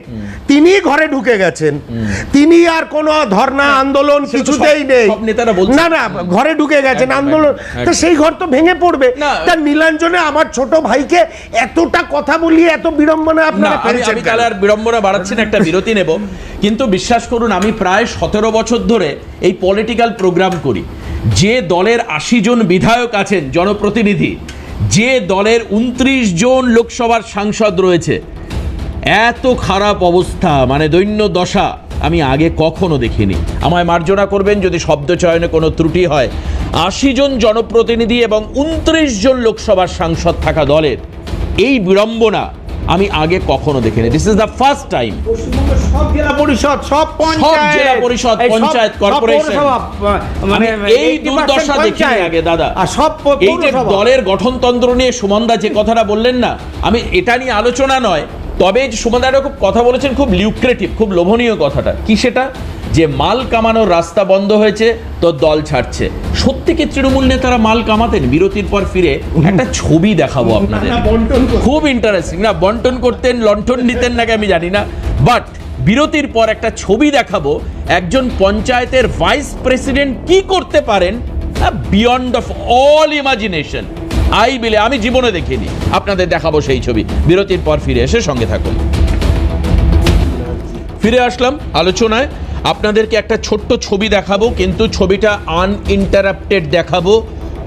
তিনি ঘরে ঢুকে গেছেন, তিনি আর কোনো ধর্ণা আন্দোলন কিছুতেই নেই, না ঘরে ঢুকে গেছেন, আন্দোলন, তো সেই ঘর তো ভেঙে পড়বে। তা নীলাঞ্জনে আমার ছোট ভাইকে এতটা কথা বলিয়ে এত বিড়ম্বনা আপনারা করেছেন। আমি তাহলে আর বিড়ম্বনা বাড়াচ্ছি না, একটা বিরতি নেব। কিন্তু বিশ্বাস করুন, আমি প্রায় 17 বছর ধরে এই পলিটিক্যাল প্রোগ্রাম করি। যে দলের 80 জন বিধায়ক আছেন, জনপ্রতিনিধি, যে দলের 29 জন লোকসভার সাংসদ রয়েছে, এত খারাপ অবস্থা, মানে দৈন্য দশা আমি আগে কখনো দেখিনি। আমায় মার্জনা করবেন যদি শব্দ চয়নে কোনো ত্রুটি হয়। 80 জন জনপ্রতিনিধি এবং 29 জন লোকসভার সাংসদ থাকা দলের এই বিড়ম্বনা আমি আগে কখনো দেখিনি। This is the first time. সব জেলা পরিষদ, সব জেলা পরিষদ, পঞ্চায়েত, কর্পোরেশন, মানে এই দুর্দশা দেখিনি আগে দাদা। আর সব এই যে দলের গঠনতন্ত্র নিয়ে সুমনদা যে কথাটা বললেন না, আমি এটা নিয়ে আলোচনা নয়, তবে সুমনদা খুব কথা বলেছেন, খুব লিউক্রেটিভ, খুব লোভনীয় কথাটা কি, সেটা যে মাল কামানোর রাস্তা বন্ধ হয়েছে তো দল ছাড়ছে। সত্যি কি তৃণমূল নেতারা মাল কামাতেন? বিরতির পর ফিরে একটা ছবি দেখাবো আপনাদের, খুব ইন্টারেস্টিং। না বন্টন করতেন, লণ্ঠন নিতেন নাকি আমি জানি না, বাট বিরতির পর একটা ছবি দেখাবো একজন পঞ্চায়েতের ভাইস প্রেসিডেন্ট কি করতে পারেন বিয়ন্ড অফ অল ইমাজিনেশন। আমি জীবনে দেখিনি, আপনাদের দেখাবো সেই ছবি। বিরতির পর ফিরে এসে সঙ্গে থাকুন। ফিরে আসলাম আলোচনায়। আপনাদেরকে একটা ছোট্ট ছবি দেখাবো, কিন্তু ছবিটা আনইন্টারাপ্টেড দেখাবো,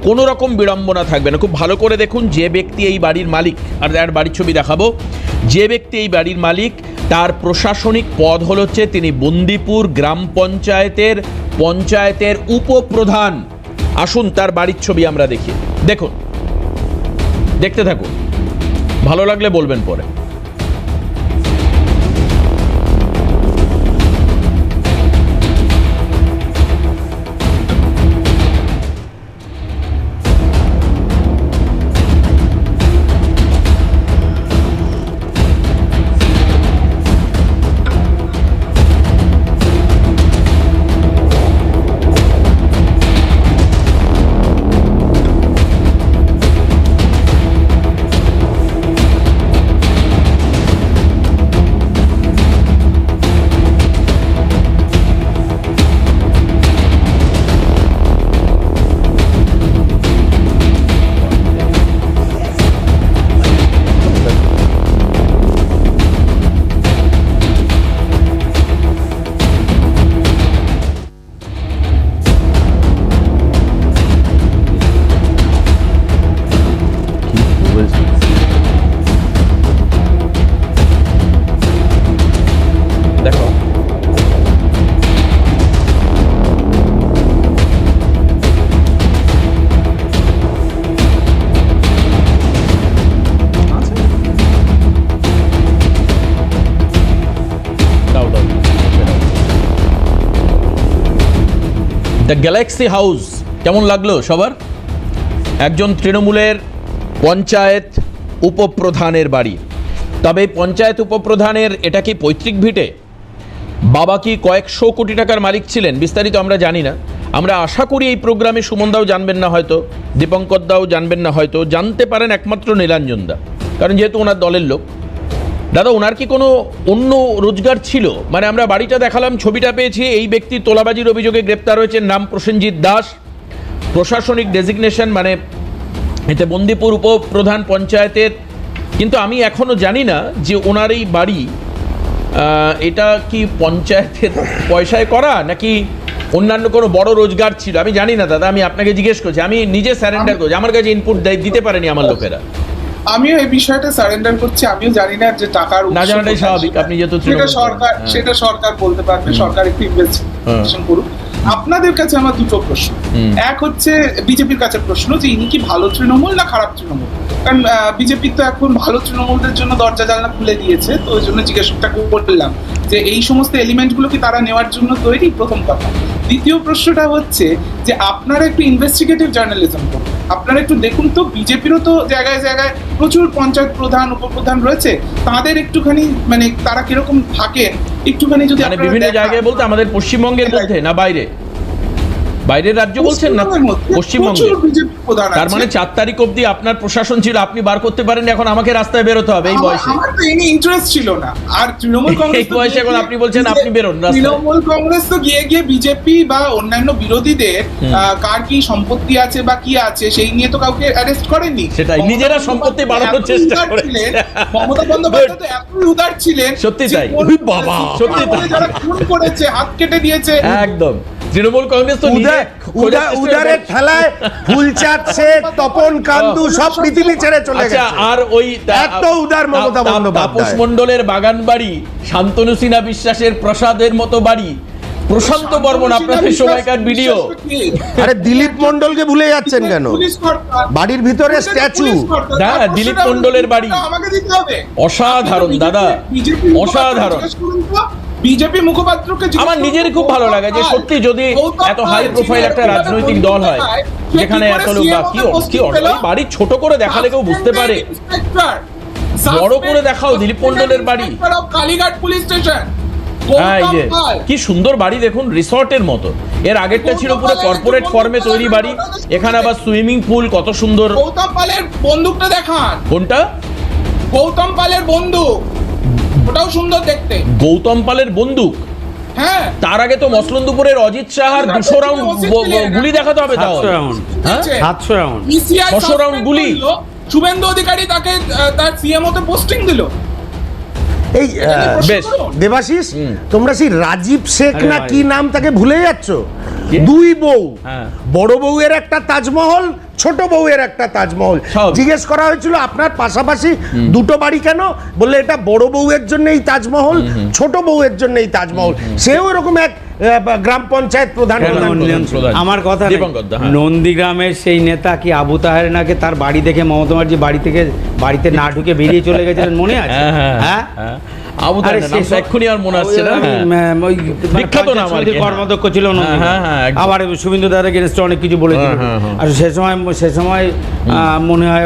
কোনো রকম বিড়ম্বনা থাকবে না। খুব ভালো করে দেখুন। যে ব্যক্তি এই বাড়ির মালিক, আর বাড়ির ছবি দেখাবো, যে ব্যক্তি এই বাড়ির মালিক তার প্রশাসনিক পদ হচ্ছে তিনি বন্দিপুর গ্রাম পঞ্চায়েতের উপপ্রধান। আসুন তার বাড়ির ছবি আমরা দেখি। দেখুন, দেখতে থাকুন, ভালো লাগলে বলবেন পরে। দেখো, দ্য গ্যালাক্সি হাউস কেমন লাগলো সবার? একজন তৃণমূলের পঞ্চায়েত উপপ্রধানের বাড়ি। তবে পঞ্চায়েত উপপ্রধানের এটা কি পৈতৃক ভিটে? বাবা কি কয়েকশো কোটি টাকার মালিক ছিলেন? বিস্তারিত আমরা জানি না। আমরা আশা করি এই প্রোগ্রামে সুমনদাও জানবেন না, হয়তো দীপঙ্কর দাও জানবেন না, হয়তো জানতে পারেন একমাত্র নীলাঞ্জন দা, কারণ যেহেতু ওনার দলের লোক। দাদা, ওনার কি কোনো অন্য রোজগার ছিল? মানে আমরা বাড়িটা দেখালাম, ছবিটা পেয়েছি, এই ব্যক্তি তোলাবাজির অভিযোগে গ্রেপ্তার হয়েছেন, নাম প্রসেনজিৎ দাস, প্রশাসনিক ডেজিগনেশন মানে এতে বন্দিপুর উপপ্রধান পঞ্চায়েতের। কিন্তু আমি এখনো জানি না যে ওনার এই বাড়ি এটা কি পঞ্চায়েতের পয়সায় করা নাকি অন্যান্য কোনো বড় রোজগার ছিল, আমি জানি না দাদা। আমি আপনাকে জিজ্ঞেস করছি, আমি নিজে স্যারেন্ডার করছি, আমার কাছে ইনপুট দিতে পারেনি আমার লোকেরা। আমিও এই বিষয়টা সারেন্ডার করছি, আমিও জানি না যে টাকার না জানাটাই স্বাভাবিক। আপনি যেহেতু সেটা সরকার বলতে পারবে, সরকার একটু ইনভেস্টিগেশন করুক। আপনাদের কাছে আমার দুটো প্রশ্ন। এক হচ্ছে বিজেপির কাছে প্রশ্ন যে ইনি কি ভালো তৃণমূল না খারাপ তৃণমূল? কারণ বিজেপি তো এখন ভালো তৃণমূলদের জন্য দরজা জানলা খুলে দিয়েছে, তো ওই জন্য জিজ্ঞাসাটা করলাম যে এই সমস্ত এলিমেন্টগুলো কি তারা নেওয়ার জন্য তৈরি, প্রথম কথা। দ্বিতীয় প্রশ্নটা হচ্ছে যে আপনারা একটু ইনভেস্টিগেটিভ জার্নালিজম করুন, আপনারা একটু দেখুন তো বিজেপিরও তো জায়গায় জায়গায় প্রচুর পঞ্চায়েত প্রধান উপপ্রধান রয়েছে, তাদের একটুখানি মানে তারা কিরকম থাকেন একটুখানি যদি বিভিন্ন জায়গায় বলতে আমাদের পশ্চিমবঙ্গের মধ্যে না বাইরে, বাইরের রাজ্য বলছেন না, পশ্চিমবঙ্গে। তার মানে 4 তারিখ অবধি আপনার প্রশাসন ছিল, আপনি বার করতে পারেন, এখন আমাকে রাস্তায় বেরোতে হবে এই বয়সে। আমার তো এনি ইন্টারেস্ট ছিল না। আর তৃণমূল কংগ্রেস এই বয়সে এখন আপনি বলছেন আপনি বেরোন রাস্তায়। তৃণমূল কংগ্রেস তো গিয়ে গিয়ে বিজেপি বা অন্যান্য বিরোধীদের কার কি সম্পত্তি আছে বা কি আছে সেই নিয়ে তো কাউকে অ্যারেস্ট করেননি। সেটাই, নিজেরা সম্পত্তি বাড়ানোর চেষ্টা করেছিলেন। মমতা বন্দ্যোপাধ্যায় তো এতই উদার ছিলেন, সত্যি তাই, বাবা সত্যি তাই, যারা খুন করেছে, হাত কেটে দিয়েছে, একদম। তৃণমূল কংগ্রেস তো উদারের ঠেলায় ফুলচাঁদ শেখ, তপন কান্দু সব পৃথিবী ছেড়ে চলে গেছে। আর ওই এত উদার মমতা বন্দ্যোপাধ্যায়। তাপস মণ্ডলের বাগান বাড়ি, শান্তনু সিনহা বিশ্বাসের প্রসাদের মতো বাড়ি, প্রশান্ত বর্মন আপনাদের সময়কার ভিডিও। আরে দিলীপ মণ্ডলকে ভুলে যাচ্ছেন কেন? বাড়ির ভিতরে স্ট্যাচু। হ্যাঁ, দিলীপ মণ্ডলের বাড়ি। আমাকে দিতে হবে। অসাধারণ দাদা, অসাধারণ। বিজেপি মুখপাত্রকে আমার নিজের খুব ভালো লাগে যে সত্যি যদি এত হাই প্রোফাইল একটা রাজনৈতিক দল হয় যেখানে এত লোক বা কি বাড়ি ছোট করে দেখালে কেউ বুঝতে পারে, বড় করে দেখাও দিলীপ মণ্ডলের বাড়ি। Kalighat police station. হ্যাঁ, এই যে কি সুন্দর বাড়ি দেখুন, রিসর্টের মতো। এর আগেরটা ছিল পুরো কর্পোরেট ফর্মে তৈরি বাড়ি, এখানে আবার সুইমিং পুল, কত সুন্দর। গৌতম পালের বন্দুকটা দেখান। কোনটা? গৌতম পালের বন্দুক, ওটাও সুন্দর দেখতে। গৌতম পালের বন্দুক? হ্যাঁ, তার আগে তো মসলন্দপুরের অজিত সাহার 200 রাউন্ড গুলি দেখাতে হবে। তাও 700 রাউন্ড, হ্যাঁ 700 রাউন্ড, 600 রাউন্ড গুলি। শুভেন্দু অধিকারী তাকে তার সিএমও তে পোস্টিং দিল। এই বেশ দেবাশিস, তোমরা সেই রাজীব শেখ আরে না ভাই। কি নাম তাকে ভুলে যাচ্ছ? দুই বউ, হ্যাঁ। বড় বউয়ের একটা তাজমহল, ছোট বউয়ের একটা তাজমহল। সব। জিজ্ঞেস করা হয়েছিল আপনার পাশাপাশি দুটো বাড়ি কেন, বললে এটা বড় বউয়ের জন্য এই তাজমহল, ছোট বউয়ের জন্য এই তাজমহল। সেও এরকম এক গ্রাম পঞ্চায়েত প্রধান। প্রধান। আমার কথা নেই। দীপঙ্কর দা, হ্যাঁ। নন্দীগ্রামের সেই নেতা কি আবু তাহের নাকি তার বাড়ি দেখে মমতা ব্যানার্জি বাড়িতে না ঢুকে বেরিয়ে চলে গেছিলেন, মনে আছে? হ্যাঁ, আবু আরে তাহের নামটা সে- এক্ষুনি আর মনে আসছে না। হ্যাঁ। বিখ্যাত নাম আর কি, হ্যাঁ। কর্মাধ্যক্ষ ছিল নন্দীগ্রামে। হ্যাঁ, হ্যাঁ, একদম। আবার শুভেন্দু দাদার এগেনস্টে অনেক কিছু বলেছিল। হ্যাঁ, হ্যাঁ, আর সে সময় মনে হয়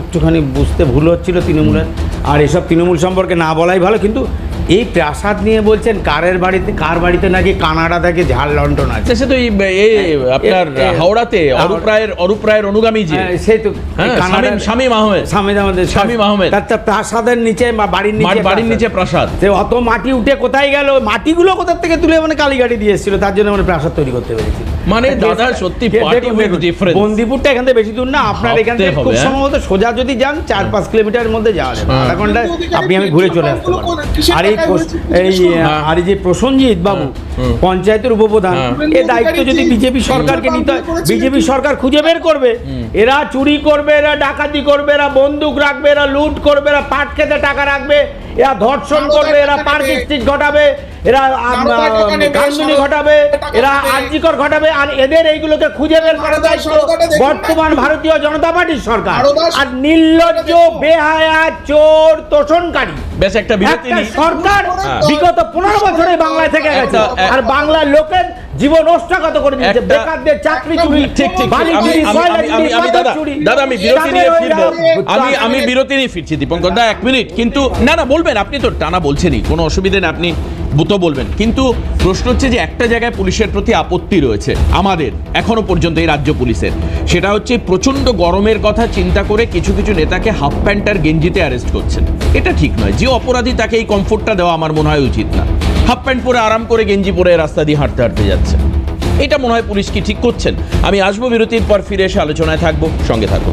একটুখানি বুঝতে ভুল হচ্ছিল তৃণমূলের। আর এসব তৃণমূল সম্পর্কে না বলাই ভালো। কিন্তু এই প্রাসাদ নিয়ে বলছেন কার বাড়িতে নাকি কানাডা থেকে ঝাল লন্ডন আছে। সে তো আপনার হাওড়াতে অরূপ রায়ের অনুগামী যে, সেই তো হ্যাঁ, কানাডার শামীম আহমেদ। শামীম আহমেদ তার প্রাসাদের নিচে বা বাড়ির নিচে প্রাসাদ। যে অত মাটি উঠে কোথায় গেল, মাটিগুলো কোথা থেকে তুলে মানে কালীঘাটি দিয়ে এসেছিল, তার জন্য মানে প্রাসাদ তৈরি করতে পেরেছিল। মানে দাদা সত্যি party with difference। বন্দিপুরটা এখান থেকে বেশি দূর না, আপনার এখান থেকে ভাবতে খুব হবে, সম্ভবত সোজা যদি যান 4-5 কিলোমিটারের মধ্যে যাওয়া যাবে, আধা ঘন্টায় আমি ঘুরে চলে আসতে পারবো। আর আর এই যে প্রসেনজিৎ বাবু পঞ্চায়েতের উপপ্রধান, এই দায়িত্ব যদি বিজেপি সরকারকে নিতে হয়, বিজেপি সরকার খুঁজে বের করবে এরা চুরি করবে, এরা ডাকাতি করবে, এরা বন্দুক রাখবে, এরা লুট করবে, এরা পাট খেতে টাকা রাখবে, এরা ধর্ষণ করবে, এরা পার্কিং স্ট্রিট ঘটাবে, এরা কান্দুনি ঘটাবে, এরা আর্জিকর ঘটাবে। আর এদের এইগুলোকে খুঁজে বের করা দায়িত্ব বর্তমান ভারতীয় জনতা পার্টির সরকার। আর নির্লজ্জ, বেহায়া, চোর, তোষণকারী বেশ একটা বিরতি একটা নিই। সরকার বিগত 15 বছরে বাংলায় থেকে গেছে। আর বাংলার লোকের জীবন ওষ্ঠাগত করে দিয়েছে। বেকারদের চাকরি চুরি, ঠিক বাড়ি চুরি, কয়লা চুরি, পাথর চুরি। দাদা আমি বিরতি নিয়ে তাদের ফিরবো। ওই আমি বিরতি নিয়ে ফিরছি দীপঙ্কর দা, 1 মিনিট। কিন্তু না বলবেন, আপনি তো টানা বলছেনই, কোনো অসুবিধা নেই, আপনি বুতো বলবেন। কিন্তু প্রশ্ন হচ্ছে যে একটা জায়গায় পুলিশের প্রতি আপত্তি রয়েছে আমাদের এখনো পর্যন্ত এই রাজ্য পুলিশের, সেটা হচ্ছে প্রচন্ড গরমের কথা চিন্তা করে কিছু কিছু নেতাকে হাফ প্যান্ট আর গেঞ্জিতে অ্যারেস্ট করছেন। এটা ঠিক নয়। যে অপরাধী তাকে এই কমফোর্টটা দেওয়া আমার মনে হয় উচিত না। হাফ প্যান্ট পরে আরাম করে গেঞ্জি পরে রাস্তা দিয়ে হাঁটতে হাঁটতে যাচ্ছে, এটা মনে হয় পুলিশ কি ঠিক করছেন। আমি আসবো বিরতির পর, ফিরে এসে আলোচনায় থাকবো, সঙ্গে থাকবো।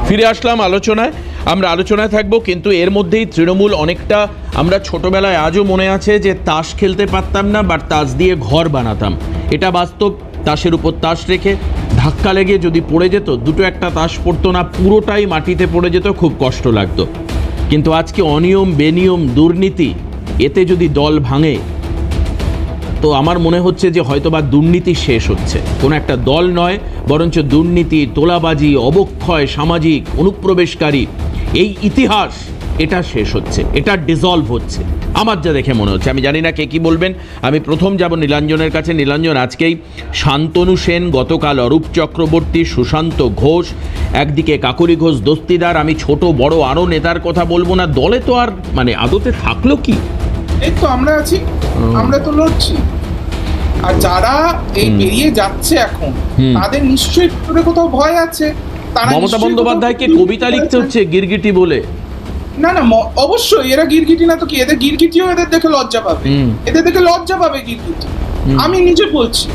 ফিরে আসলাম আলোচনায়। আমরা আলোচনায় থাকবো, কিন্তু এর মধ্যেই তৃণমূল অনেকটা, আমরা ছোটবেলায় আজও মনে আছে যে তাস খেলতে পারতাম না, বাট তাস দিয়ে ঘর বানাতাম। এটা বাস্তব। তাসের উপর তাস রেখে ধাক্কা লেগে যদি পড়ে যেত, দুটো একটা তাস পড়তো না, পুরোটাই মাটিতে পড়ে যেত, খুব কষ্ট লাগতো। কিন্তু আজকে অনিয়ম, বেনিয়ম, দুর্নীতি, এতে যদি দল ভাঙে, তো আমার মনে হচ্ছে যে হয়তোবা দুর্নীতি শেষ হচ্ছে। কোনো একটা দল নয়, বরঞ্চ দুর্নীতি, তোলাবাজি, অবক্ষয়, সামাজিক অনুপ্রবেশকারী, এই ইতিহাস এটা শেষ হচ্ছে, এটা ডিসলভ হচ্ছে আমার যা দেখে মনে হচ্ছে। আমি জানি না কে কি বলবেন। আমি প্রথম যাব নীলাঞ্জনের কাছে। নীলাঞ্জন, আজকেই শান্তনু সেন, গতকাল অরূপ চক্রবর্তী, সুশান্ত ঘোষ, একদিকে কাকুরি ঘোষ দস্তিদার, আমি ছোট বড় আরও নেতার কথা বলবো না, দলে তো আর মানে আদতে থাকলো কি? এই তো আমরা আছি, আমরা তো লড়ছি। আর যারা এই বেরিয়ে যাচ্ছে এখন, তাদের নিশ্চয়ই ভিতরে কোথাও ভয় আছে। তারা মমতা নিশ্চয়ই বন্দ্যোপাধ্যায়কে কোথাও কবিতা লিখতে হচ্ছে গিরগিটি বলে। না অবশ্যই এরা গিরগিটি না তো কি, এদের গিরগিটিও এদের দেখে লজ্জা পাবে। এদের দেখে লজ্জা পাবে গিরগিটি। আমি নিজে বলছি,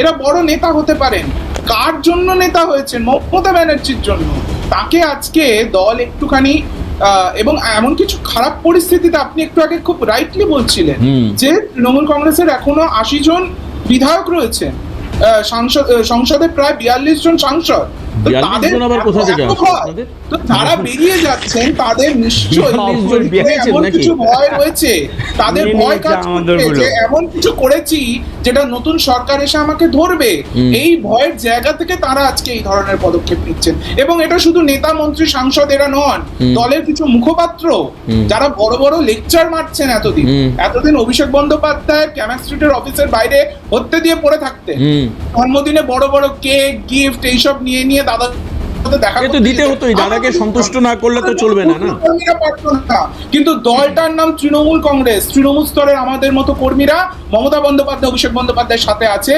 এরা বড় নেতা হতে পারেন। কার জন্য নেতা হয়েছেন? মমতা ব্যানার্জির জন্য। তাকে আজকে দল একটুখানি এবং এমন কিছু খারাপ পরিস্থিতিতে, আপনি একটু আগে খুব রাইটলি বলছিলেন যে তৃণমূল কংগ্রেসের এখনো 80 জন বিধায়ক রয়েছে, সংসদে প্রায় 42 জন সাংসদ। তো 42 জন আবার কোথা থেকে আসে আপনাদের? তো যারা বেরিয়ে যাচ্ছেন তাদের নিশ্চয়ই 40 জন বেরিয়েছেন এমন নাকি? কিছু ভয় রয়েছে, তাদের নিয়ে ভয় নিয়েছে কাজ আমাদের করছে গুলো। যে এমন কিছু করেছি যেটা নতুন সরকার এসে আমাকে ধরবে। এই ভয়ের জায়গা থেকে তারা আজকে এই ধরনের পদক্ষেপ নিচ্ছেন। এবং এটা শুধু নেতা মন্ত্রী সাংসদ এরা নন, দলের কিছু মুখপাত্র যারা বড় বড় লেকচার মারছেন এতদিন অভিষেক বন্দ্যোপাধ্যায়ের ক্যামাক স্ট্রিটের অফিসের বাইরে হত্যে দিয়ে পড়ে থাকতেন, জন্মদিনে বড় বড় কেক গিফট এইসব নিয়ে নিয়ে দাদা দেখা এ তো দিতে হতোই, দাদাকে সন্তুষ্ট না করলে তো চলবে না, না? কর্মীরা পারতো না। কিন্তু দলটার নাম তৃণমূল কংগ্রেস, তৃণমূল স্তরের আমাদের মতো কর্মীরা মমতা বন্দ্যোপাধ্যায় অভিষেক বন্দ্যোপাধ্যায়ের সাথে আছে।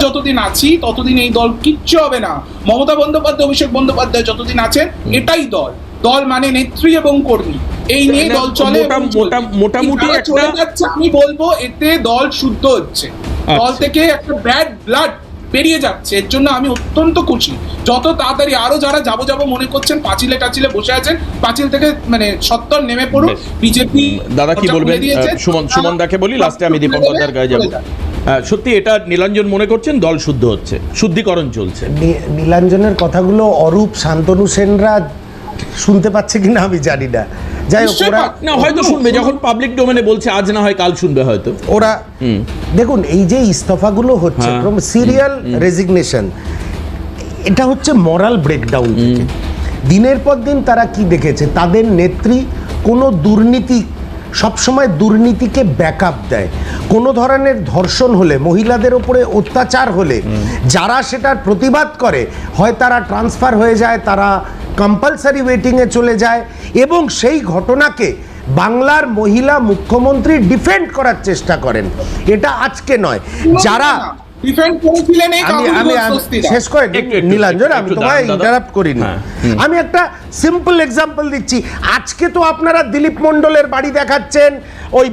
যতদিন আছি ততদিন এই দল কিচ্ছু হবে না। মমতা বন্দ্যোপাধ্যায় অভিষেক বন্দ্যোপাধ্যায় যতদিন আছেন এটাই দল। দল মানে নেত্রী এবং কর্মী, এই নিয়ে দল চলে। মোটামুটি যারা একটা চলে যাচ্ছে আমি বলবো এতে দল শুদ্ধ হচ্ছে, দল থেকে একটা ব্যাড ব্লাড বেরিয়ে যাচ্ছে। এর জন্য আমি অত্যন্ত খুশি। যত তাড়াতাড়ি আরো যারা যাবো মনে করছেন পাঁচিলে টাচিলে বসে আছেন, পাঁচিল থেকে মানে সত্তর নেমে পড়ুন। বিজেপি দাদা কি বলবেন? সুমন দাকে বলি, লাস্টে আমি দীপঙ্কর দার গায়ে যাবো। সত্যি এটা নীলাঞ্জন মনে করছেন দল শুদ্ধ হচ্ছে, শুদ্ধিকরণ চলছে। নীলাঞ্জনের কথাগুলো অরূপ শান্তনু সেনরা শুনতে পাচ্ছে কিনা আমি জানি না। যাই হোক, ওরা না হয়তো শুনবে, যখন পাবলিক ডোমেনে বলছে আজ না হয় কাল শুনবে হয়তো। ওরা দেখুন এই যে ইস্তফাগুলো হচ্ছে হ্যাঁ। ফ্রম সিরিয়াল রেজিগনেশন, এটা হচ্ছে মরাল ব্রেকডাউন থেকে। দিনের পর দিন তারা কি দেখেছে, তাদের নেত্রী কোনো দুর্নীতি, সবসময় দুর্নীতিকে ব্যাকআপ দেয়। কোনো ধরনের ধর্ষণ হলে, মহিলাদের উপরে অত্যাচার হলে যারা সেটার প্রতিবাদ করে, হয় তারা ট্রান্সফার হয়ে যায়, তারা কম্পালসারি ওয়েটিংয়ে চলে যায়, এবং সেই ঘটনাকে বাংলার মহিলা মুখ্যমন্ত্রী ডিফেন্ড করার চেষ্টা করেন। এটা আজকে নয়, যারা ডিফেন্ড করেছিলেন এই আমি কাগজগুলো শেষ করে একটু নীলাঞ্জন, আমি তোমায় দাঁড়ান, ইন্টারাপ্ট করিনি। হ্যাঁ, আমি একটা সিম্পল এক্সাম্পল দিচ্ছি। আজকে তো আপনারা দিলীপ মণ্ডলের বাড়ি দেখাচ্ছেন, ওই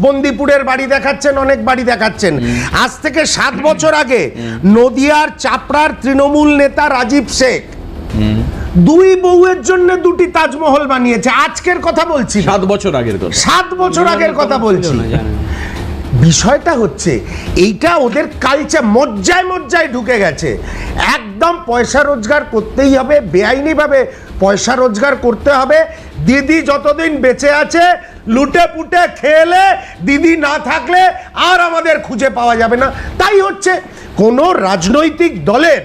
বন্দিপুরের বাড়ি দেখাচ্ছেন, অনেক বাড়ি দেখাচ্ছেন। আজ থেকে 7 বছর আগে নদিয়ার চাপড়ার তৃণমূল নেতা রাজীব শেখ 2 বউয়ের জন্য 2টি তাজমহল বানিয়েছে। আজকের কথা বলছি, 7 বছর আগের কথা। 7 বছর আগের কথা বলছি। বিষয়টা হচ্ছে এইটা ওদের কালচার, মজ্জায় ঢুকে গেছে। একদম পয়সা রোজগার করতেই হবে, বেআইনিভাবে পয়সা রোজগার করতে হবে। দিদি যতদিন বেঁচে আছে লুটে পুটে খেলে, দিদি না থাকলে আর আমাদের খুঁজে পাওয়া যাবে না। তাই হচ্ছে কোনো রাজনৈতিক দলের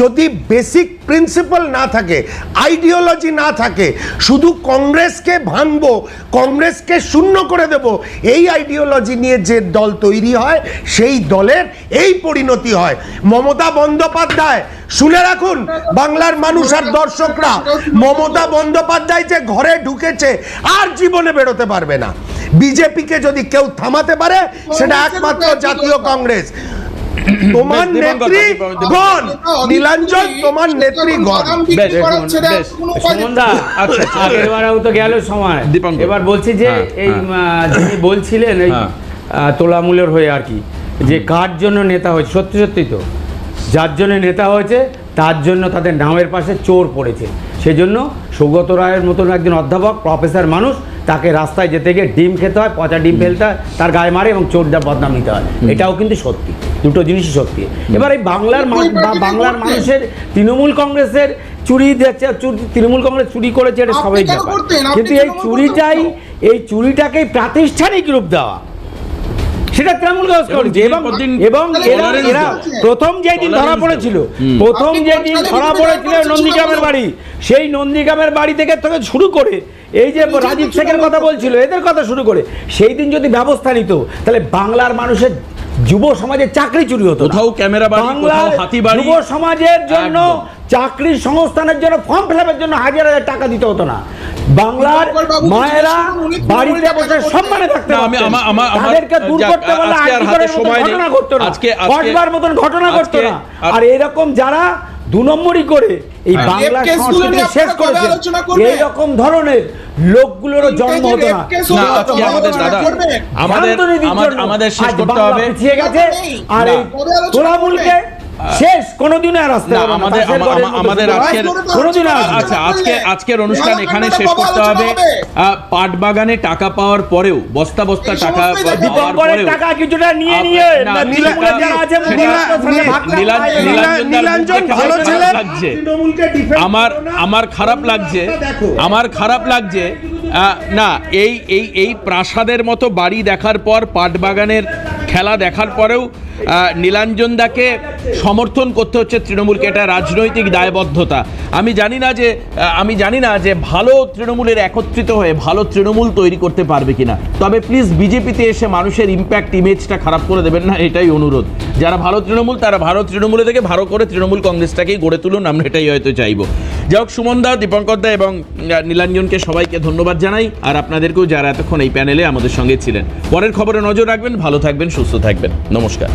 যদি বেসিক প্রিন্সিপাল না থাকে, আইডিওলজি না থাকে, শুধু কংগ্রেসকে ভাঙবো, কংগ্রেসকে শূন্য করে দেব, এই আইডিওলজি নিয়ে যে দল তৈরি হয় সেই দলের এই পরিণতি হয়। মমতা বন্দ্যোপাধ্যায়, শুনে রাখুন বাংলার মানুষ আর দর্শকরা, মমতা বন্দ্যোপাধ্যায় যে ঘরে ঢুকেছে আর জীবনে বেরোতে পারবে না। বিজেপিকে যদি কেউ থামাতে পারে সেটা একমাত্র জাতীয় কংগ্রেস। তোমার নেত্রী গণ, নীলাঞ্জন তোমার নেত্রী গণ। সুমনদা, আগেরবারেও তো গেল সময়। দীপঙ্কর। এবার বলছি যে এই যিনি বলছিলেন এই তোলামূলের হয়ে আর কি, যে কার জন্য নেতা হয়েছে, সত্যি সত্যি তো যার জন্য নেতা হয়েছে তার জন্য তাদের নামের পাশে চোর পড়েছে। সেজন্য সৌগত রায়ের মতন একজন অধ্যাপক প্রফেসর মানুষ, তাকে রাস্তায় যেতে গিয়ে ডিম খেতে হয়, পচা ডিম ফেলতে হয়, তার গায়ে মারে এবং চোরদের বদনাম নিতে হয়। এটাও কিন্তু সত্যি, দুটো জিনিসই সত্যি। এবার এই বাংলার মানুষের তৃণমূল কংগ্রেসের চুরি দেখছে, তৃণমূল কংগ্রেস চুরি করেছে, এটা সবাই ব্যাপার। কিন্তু এই চুরিটাকেই প্রাতিষ্ঠানিক রূপ দেওয়া, সেটা তৃণমূল কংগ্রেস করেছে। এবং এরা প্রথম যেদিন ধরা পড়েছিল, নন্দীগ্রামের বাড়ি, সেই নন্দীগ্রামের বাড়ি থেকে শুরু করে এই যে রাজীব শেখের কথা বলছিল, এদের কথা শুরু করে সেই দিন যদি ব্যবস্থা নিত, তাহলে বাংলার মানুষের যুব সমাজের চাকরি চুরি হতো। কোথাও ক্যামেরা বাড়ি, কোথাও হাতি বাড়ি। যুব সমাজের জন্য চাকরির সংস্থানের জন্য ফর্ম ফিল-আপের জন্য হাজার হাজার টাকা দিতে হতো না। বাংলার মায়েরা বাড়িতে বসে সম্মানে থাকতে পারতেন। তাদেরকে দূর করতে বললে ঘটনা ঘটতো না, কসবার মতন ঘটনা ঘটতো না। আর এরকম যারা 2 নম্বরই করে এই বাংলা সংস্কৃতি শেষ করেছে, এইরকম ধরনের লোকগুলোরও জন্ম হতো না। আমাদের শেষ করতে হবে। আর এই তোলামূলকে শেষ, কোনোদিনও আর আসতে না, হবে না। আমাদের তাসের ঘরের মতো আমাদের শুধু আজকের কোনোদিনও আসবে না। আচ্ছা আজকের অনুষ্ঠান এখানে শেষ করতে হবে। পাটবাগানে টাকা পাওয়ার পরেও বস্তা বস্তা টাকা পাওয়ার দীপঙ্করের পরেও টাকা কিছুটা নিয়ে নিয়ে না, তৃণমূলের যারা আছে নীলাঞ্জন ভালো ছেলে। আমার খারাপ লাগছে না এই প্রাসাদের মতো বাড়ি দেখার পর পাটবাগানের খেলা দেখার পরেও নীলাঞ্জন দাকে সমর্থন করতে হচ্ছে তৃণমূলকে, এটা রাজনৈতিক দায়বদ্ধতা। আমি জানি না যে ভালো তৃণমূলের একত্রিত হয়ে ভালো তৃণমূল তৈরি করতে পারবে কিনা। তবে প্লিজ বিজেপিতে এসে মানুষের ইম্প্যাক্ট ইমেজটা খারাপ করে দেবেন না, এটাই অনুরোধ। যারা ভালো তৃণমূল তারা ভালো তৃণমূলে থেকে ভালো করে তৃণমূল কংগ্রেসটাকেই গড়ে তুলুন, আমরা এটাই হয়তো চাইবো। যাই হোক, সুমন দা, দীপঙ্কর দা এবং নীলাঞ্জনকে সবাইকে ধন্যবাদ জানাই, আর আপনাদেরকেও যারা এতক্ষণ এই প্যানেলে আমাদের সঙ্গে ছিলেন। পরের খবরে নজর রাখবেন, ভালো থাকবেন, সুস্থ থাকবেন, নমস্কার।